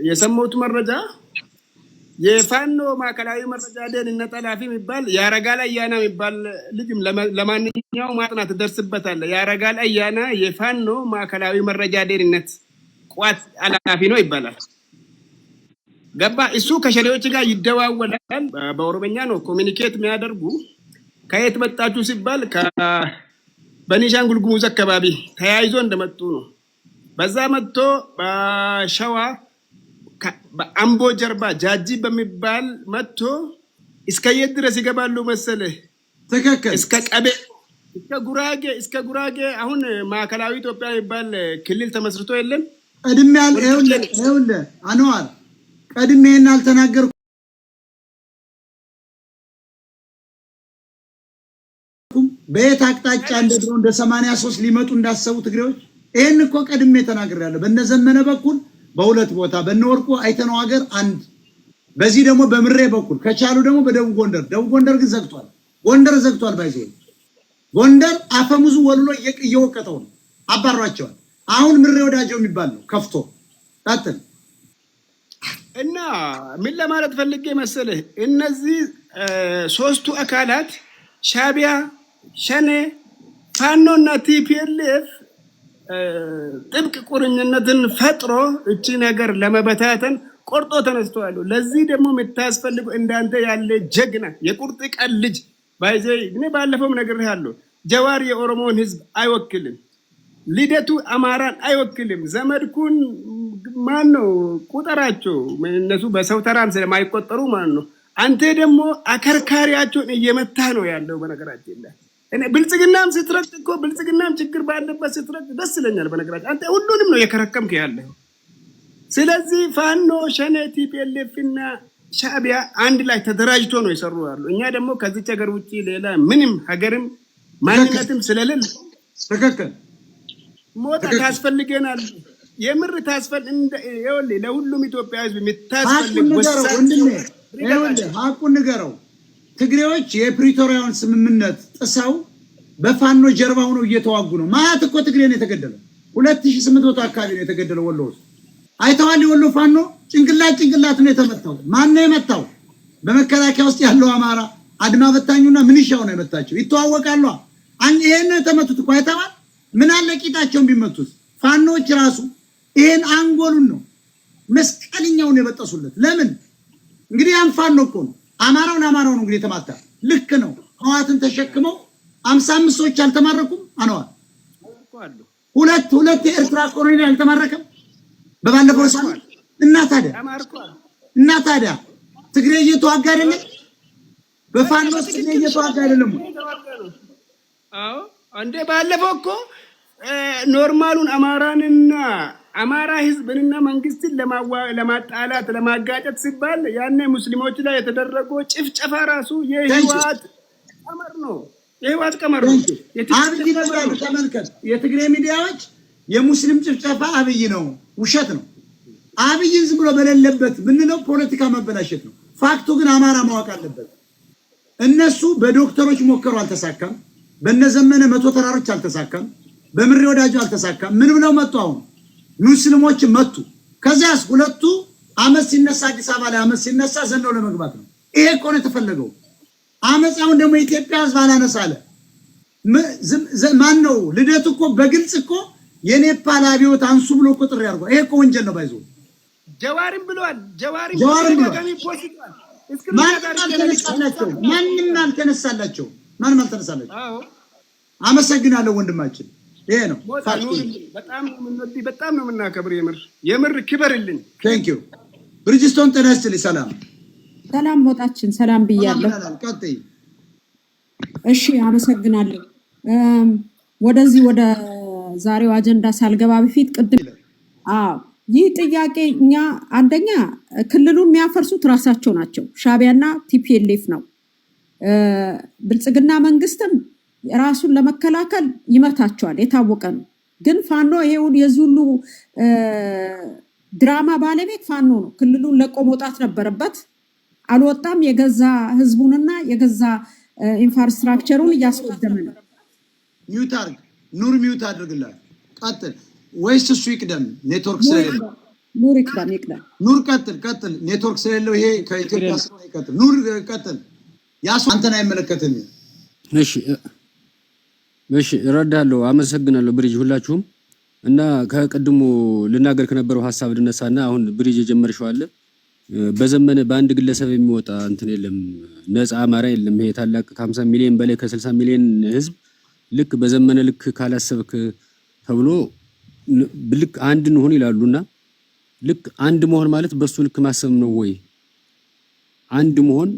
የሰሙት መረጃ የፋኖ ማዕከላዊ መረጃ ደህንነት ኃላፊ የሚባል ያረጋል አያና የሚባል ልጅም ለማንኛውም ማጥናት ደርስበታል። ያረጋል አያና የፋኖ ማዕከላዊ መረጃ ደህንነት ቋት ኃላፊ ነው ይባላል። ገባ እሱ ከሸሪዎች ጋር ይደዋወላል። በኦሮምኛ ነው ኮሚኒኬት የሚያደርጉ። ከየት መጣችሁ ሲባል በቤኒሻንጉል ጉሙዝ አካባቢ ተያይዞ እንደመጡ ነው። በዛ መጥቶ በሸዋ በአምቦ ጀርባ ጃጂ በሚባል መጥቶ እስከ የት ድረስ ይገባሉ መሰለህ? ትክክል። እስከ ጉራጌ አሁን ማዕከላዊ ኢትዮጵያ የሚባል ክልል ተመስርቶ የለም። ቀድሜ ይኸውልህ አንዋር ቀድሜና አልተናገርኩም። በየት አቅጣጫ እንደድሮ እንደ 83 ሊመጡ እንዳሰቡ ትግሬዎች ይሄን እኮ ቀድሜ ተናግሬያለሁ። በነዘመነ በኩል በሁለት ቦታ በነወርቁ አይተነው ሀገር አንድ፣ በዚህ ደግሞ በምሬ በኩል ከቻሉ ደግሞ በደቡብ ጎንደር ግን ዘግቷል። ጎንደር ዘግቷል። ባይዘው ጎንደር አፈሙዙ ወልሎ እየወቀጠው ነው፣ አባሯቸዋል። አሁን ምሬ ወዳጀው የሚባል ነው ከፍቶ ታጥል እና ምን ለማለት ፈልጌ መሰለህ እነዚህ ሶስቱ አካላት ሻቢያ፣ ሸኔ፣ ፋኖና ቲፒኤልኤፍ ጥብቅ ቁርኝነትን ፈጥሮ እቺ ነገር ለመበታተን ቆርጦ ተነስተዋል። ለዚህ ደግሞ የምታስፈልገው እንዳንተ ያለ ጀግና የቁርጥ ቀን ልጅ ባይዘይ እኔ ባለፈውም ነግሬሃለሁ። ጀዋር የኦሮሞን ህዝብ አይወክልም፣ ልደቱ አማራን አይወክልም። ዘመድኩን ማን ነው ቁጠራቸው፣ እነሱ በሰው ተራም ስለማይቆጠሩ ማን ነው። አንተ ደግሞ አከርካሪያቸውን እየመታ ነው ያለው። በነገራችን ላይ እኔ ብልጽግናም ስትረቅ እኮ ብልጽግናም ችግር ባለበት ስትረቅ ደስ ይለኛል። በነገራችን አንተ ሁሉንም ነው የከረከምክ ያለው። ስለዚህ ፋኖ፣ ሸኔ፣ ቲፒኤልኤፍ እና ሻቢያ አንድ ላይ ተደራጅቶ ነው የሰሩ ያሉ። እኛ ደግሞ ከዚች ሀገር ውጪ ሌላ ምንም ሀገርም ማንነትም ስለሌለ ተከከል ሞታ ታስፈልገናል። የምር ለሁሉም ኢትዮጵያ ህዝብ የምታስፈልግ ሀቁን ንገረው። ትግሬዎች የፕሪቶሪያውን ስምምነት ጥሰው በፋኖ ጀርባ ሆነው እየተዋጉ ነው። ማለት እኮ ትግሬ ነው የተገደለው። 2800 አካባቢ ነው የተገደለው ወሎ ውስጥ አይተዋል። የወሎ ፋኖ ጭንቅላት ነው የተመታው። ማን ነው የመታው? በመከላከያ ውስጥ ያለው አማራ አድማ በታኙና ምንሻው ነው የመታቸው። ይተዋወቃሉ። ይሄን የተመቱት እኮ አይተዋል። ምን አለ ቂጣቸውን ቢመቱት። ፋኖች ራሱ ይሄን አንጎሉን ነው መስቀልኛውን የበጠሱለት። ለምን እንግዲህ ያን ፋኖ እኮ ነው አማራው ነው እንግዲህ ተማታ። ልክ ነው። ህዋትን ተሸክመው 55 ሰዎች አልተማረኩም። አነዋል ሁለት የኤርትራ ኮሎኔል አልተማረከም በባለፈው ሳምንት። እና ታዲያ ትግሬ እየተዋጋ አይደለም? በፋኖ ትግሬ እየተዋጋ አይደለም? አዎ እንደ ባለፈው እኮ ኖርማሉን አማራንና አማራ ህዝብንና መንግስትን ለማጣላት ለማጋጨት ሲባል ያኔ ሙስሊሞች ላይ የተደረገው ጭፍጨፋ ራሱ የህዋት ቀመር ነው። አብይ ነው። ተመልከት፣ የትግሬ ሚዲያዎች የሙስሊም ጭፍጨፋ አብይ ነው፣ ውሸት ነው። አብይን ዝም ብሎ በሌለበት ምንለው ፖለቲካ መበላሸት ነው። ፋክቱ ግን አማራ ማወቅ አለበት። እነሱ በዶክተሮች ሞከሩ፣ አልተሳካም። በነዘመነ 100 ተራሮች አልተሳካም። በምሬ ወዳጁ አልተሳካም። ምን ብለው መጡ? አሁን ሙስሊሞች መጡ። ከዚያስ ሁለቱ አመት ሲነሳ አዲስ አበባ ላይ አመት ሲነሳ ዘንደው ለመግባት ነው። ይሄ እኮ ነው የተፈለገው። አመፃውን ደግሞ ኢትዮጵያ ህዝብ አላነሳለ። ማን ነው ልደቱ እኮ በግልጽ እኮ የኔፓል አብዮት አንሱ ብሎ ቁጥር ያርጓል። ይሄ እኮ ወንጀል ነው። ባይዞ ጀዋሪም ብለዋል። ማንም አልተነሳላቸው። አመሰግናለሁ ወንድማችን። ይሄ ነው በጣም ነው የምናከብር። የምር ክበርልኝ። ቴንክ ዩ ብሪጅስቶን ጤና ይስጥልኝ። ሰላም ሞጣችን ሰላም ብያለሁ። እሺ አመሰግናለሁ። ወደዚህ ወደ ዛሬው አጀንዳ ሳልገባ በፊት ቅድም ይህ ጥያቄ እኛ አንደኛ ክልሉን የሚያፈርሱት ራሳቸው ናቸው፣ ሻቢያና ቲፒኤልኤፍ ነው። ብልጽግና መንግስትም ራሱን ለመከላከል ይመታቸዋል፣ የታወቀ ነው። ግን ፋኖ ይሄውን የዚህ ሁሉ ድራማ ባለቤት ፋኖ ነው። ክልሉን ለቆ መውጣት ነበረበት፣ አልወጣም። የገዛ ህዝቡንና የገዛ ኢንፍራስትራክቸሩን እያስወደመ ነው። ኑር ሚውት አድርግላት ቀጥል፣ ወይስ እሱ ይቅደም? ኔትወርክ ስለሌለ ኑር ይቅደም ኑር ቀጥል ኔትወርክ ስለሌለው ይሄ ከኢትዮጵያ ስለሆነ ይቀጥል ኑር ቀጥል ያሱ አንተን አይመለከትም እሺ እረዳለሁ አመሰግናለሁ ብሪጅ ሁላችሁም እና ከቀድሞ ልናገር ከነበረው ሐሳብ ልነሳና አሁን ብሪጅ የጀመርሽው አለ በዘመነ በአንድ ግለሰብ የሚወጣ እንትን የለም ነፃ አማራ የለም ይሄ ታላቅ ከ50 ሚሊዮን በላይ ከ60 ሚሊዮን ህዝብ ልክ በዘመነ ልክ ካላሰብክ ተብሎ ልክ አንድ እንሆን ይላሉና ልክ አንድ መሆን ማለት በሱ ልክ ማሰብ ነው ወይ አንድ መሆን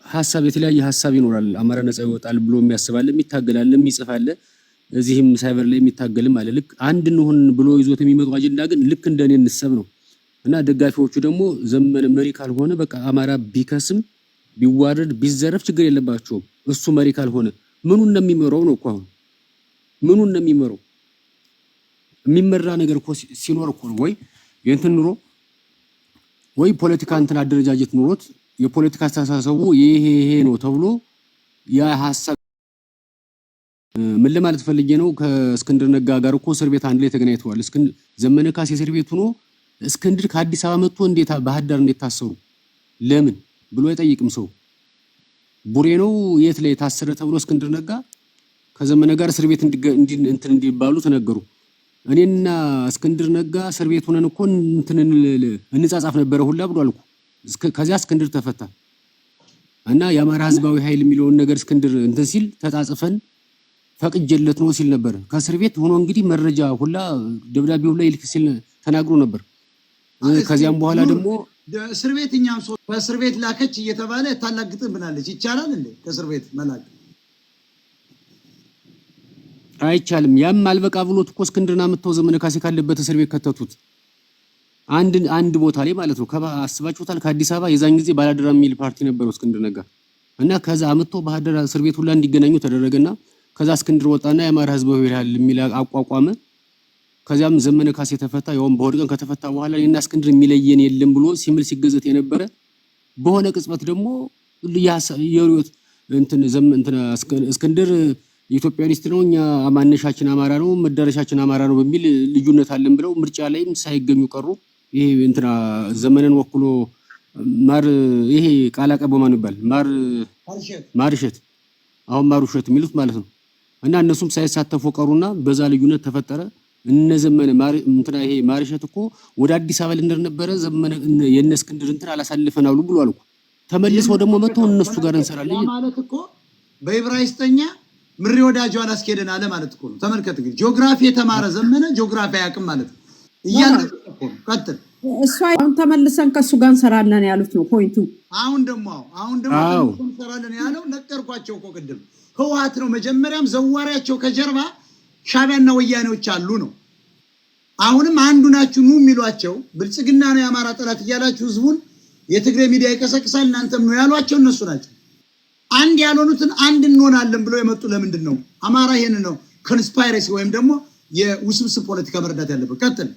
ሐሳብ የተለያየ ሐሳብ ይኖራል አማራ ነፃ ይወጣል ብሎ የሚያስባል የሚታገላል የሚጽፋል እዚህም ሳይበር ላይ የሚታገልም አለ ልክ አንድ እንሆን ብሎ ይዞት የሚመጣው አጀንዳ ግን ልክ እንደኔ እንሰብ ነው እና ደጋፊዎቹ ደግሞ ዘመነ መሪ ካልሆነ በቃ አማራ ቢከስም ቢዋረድ ቢዘረፍ ችግር የለባቸውም እሱ መሪ ካልሆነ ምኑ እንደሚመረው ነው እኮ ምኑ እንደሚመረው የሚመራ ነገር እኮ ሲኖር እኮ ወይ የእንትን ኑሮ ወይ ፖለቲካ እንትን አደረጃጀት ኑሮት የፖለቲካ አስተሳሰቡ ይሄ ነው ተብሎ ያ ሐሳብ ምን ለማለት ፈልጌ ነው ከእስክንድር ነጋ ጋር እኮ እስር ቤት አንድ ላይ ተገናኝተዋል ዘመነ ካሴ እስር ቤት ሆኖ እስክንድር ከአዲስ አበባ መጥቶ እንዴት ባህር ዳር እንዴት ታሰሩ ለምን ብሎ አይጠይቅም ሰው ቡሬ ነው የት ላይ ታሰረ ተብሎ እስክንድር ነጋ ከዘመነ ጋር እስር ቤት እንትን እንዲባሉ ተነገሩ እኔና እስክንድር ነጋ እስር ቤት ሆነን እኮ እንትን እንጻጻፍ ነበር ሁላ ብሏል እኮ ከዚያ እስክንድር ተፈታ እና የአማራ ህዝባዊ ኃይል የሚለውን ነገር እስክንድር እንትን ሲል ተጻጽፈን ፈቅጀለት ነው ሲል ነበር ከእስር ቤት ሆኖ እንግዲህ መረጃ ሁላ ደብዳቤው ላይ ልክ ሲል ተናግሮ ነበር ከዚያም በኋላ ደግሞ እስር ቤትኛም ሰው በእስር ቤት ላከች እየተባለ ታላግጥም ብናለች ይቻላል እንዴ ከእስር ቤት መላክ አይቻልም ያም አልበቃ ብሎት እኮ እስክንድርና መተው ዘመነ ካሴ ካለበት እስር ቤት ከተቱት አንድ ቦታ ላይ ማለት ነው አስባችሁታል ከአዲስ አበባ የዛን ጊዜ ባላደራ የሚል ፓርቲ ነበረው እስክንድር ነጋ እና ከዛ መተው ባህር ዳር እስር ቤት ሁላ እንዲገናኙ ተደረገና ከዛ እስክንድር ወጣና የአማራ ህዝባዊ ኃይል የሚል አቋቋመ ከዚያም ዘመነ ካሴ ተፈታ ያውም በወድቀን ከተፈታ በኋላ እና እስክንድር የሚለየን የለም ብሎ ሲምል ሲገዘት የነበረ በሆነ ቅጽበት ደግሞ የሪዮት እንትን እስክንድር ኢትዮጵያኒስት ነው እኛ አማነሻችን አማራ ነው መዳረሻችን አማራ ነው በሚል ልዩነት አለን ብለው ምርጫ ላይም ሳይገኙ ቀሩ ይሄ እንትና ዘመነን ወክሎ ይሄ ቃል አቀባው ማን ይባል ማርሸት አሁን ማሩሸት የሚሉት ማለት ነው እና እነሱም ሳይሳተፉ ቀሩና በዛ ልዩነት ተፈጠረ እነዘመነ እንትና ይሄ ማርሸት እኮ ወደ አዲስ አበባ እንደነበረ ዘመነ የነ እስክንድር እንትን አላሳልፈናሉ ብሎ አልኩ ተመልሰው ደግሞ መተው እነሱ ጋር እንሰራለን ማለት እኮ በዕብራይስጥኛ ምሪ ወዳጁ አላስከደና አለ ማለት እኮ ነው ተመልከት ግን ጂኦግራፊ የተማረ ዘመነ ጂኦግራፊ ያቅም ማለት እያልኩ ቀጥል እሱ አሁን ተመልሰን ከሱ ጋር እንሰራለን ያሉት ነው ፖይንቱ አሁን ደግሞ እንሰራለን ያለው ነገርኳቸው እኮ ቅድም ህዋት ነው መጀመሪያም ዘዋሪያቸው ከጀርባ ሻቢያና ወያኔዎች አሉ ነው አሁንም አንዱ ናችሁ ነው የሚሏቸው ብልጽግና ነው ያማራ ጠላት ይያላችሁ ህዝቡን የትግሬ ሚዲያ ይቀሰቅሳል እናንተም ነው ያሏቸው እነሱ ናቸው አንድ ያልሆኑትን አንድ እንሆናለን ብለው የመጡ ለምንድን ነው አማራ ይሄን ነው ኮንስፓይረሲ ወይም ደግሞ የውስብስብ ፖለቲካ መረዳት ያለበት ቀጥል